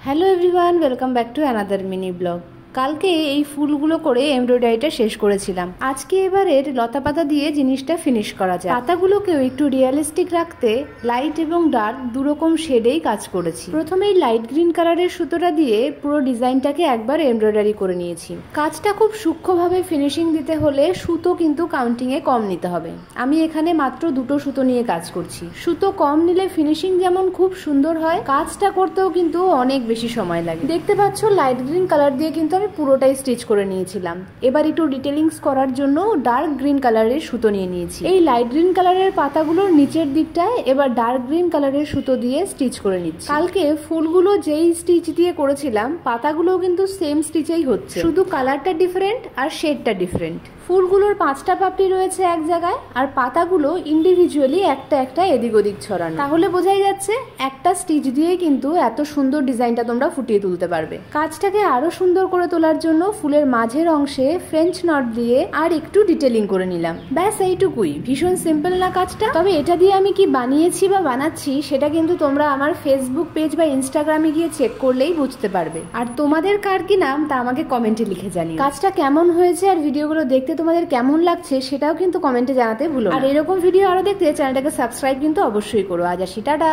Hello everyone, welcome back to another mini blog. কালকে এই ফুলগুলো করে এমব্রয়ডারিটা শেষ করেছিলাম। আজকে এবারের লতা পাতা দিয়ে জিনিসটা ফিনিশ করা যায়। পাতাগুলোকেও একটু রিয়েলিস্টিক রাখতে লাইট এবং ডার্ক দুরকম শেডেই কাজ করেছি। প্রথমেই লাইট গ্রিন কালারের সুতোটা দিয়ে পুরো ডিজাইনটাকে একবার এমব্রয়ডারি করে নিয়েছি। কাজটা খুব সূক্ষ্মভাবে ফিনিশিং দিতে হলে সুতো কিন্তু কাউন্টিংয়ে কম নিতে হবে। আমি এখানে মাত্র দুটো সুতো নিয়ে কাজ করছি। সুতো কম নিলে ফিনিশিং যেমন খুব সুন্দর হয়, কাজটা করতেও কিন্তু অনেক বেশি সময় লাগে। দেখতে পাচ্ছ লাইট গ্রিন কালার দিয়ে কিন্তু আমি পুরোটাই স্টিচ করে নিয়েছিলাম। এবার একটু ডিটেলিংস করার জন্য ডার্ক গ্রিন কালারের সুতো নিয়ে নিয়েছি। এই লাইট গ্রিন কালারের পাতাগুলোর নিচের দিকটায় এবার ডার্ক গ্রিন কালারের সুতো দিয়ে স্টিচ করে নিচ্ছি। কালকে ফুলগুলো যেই স্টিচ দিয়ে করেছিলাম, পাতাগুলোও কিন্তু সেম স্টিচেই হচ্ছে, শুধু কালারটা ডিফারেন্ট আর শেডটা ডিফারেন্ট। ফুলগুলোর 5টা পাপড়ি রয়েছে এক জায়গায়, আর পাতাগুলো ইন্ডিভিজুয়ালি একটা একটা এদিক ওদিক ছড়ানো। তাহলে বোঝাই যাচ্ছে একটা স্টিচ দিয়ে কিন্তু এত সুন্দর ডিজাইনটা তোমরা ফুটিয়ে তুলতে পারবে। কাজটাকে আরো সুন্দর করে তোলার জন্য ফুলের মাঝের অংশে ফ্রেঞ্চ নট দিয়ে আর একটু ডিটেলিং করে নিলাম। ব্যাস এইটুকুই। ভীষণ সিম্পল না কাজটা? তবে এটা দিয়ে আমি কি বানিয়েছি বা বানাচ্ছি সেটা কিন্তু তোমরা আমার ফেসবুক পেজ বা ইনস্টাগ্রামে গিয়ে চেক করলেই বুঝতে পারবে। আর তোমাদের কার কি নাম তা আমাকে কমেন্টে লিখে জানিও। কাজটা কেমন হয়েছে আর ভিডিওগুলো দেখতে তোমাদের কেমন লাগছে সেটাও কিন্তু কমেন্টে জানাতে ভুলো না। আর এরকম ভিডিও আরো দেখতে চ্যানেলটাকে সাবস্ক্রাইব কিন্তু অবশ্যই করো। আজ আসি, টাটা।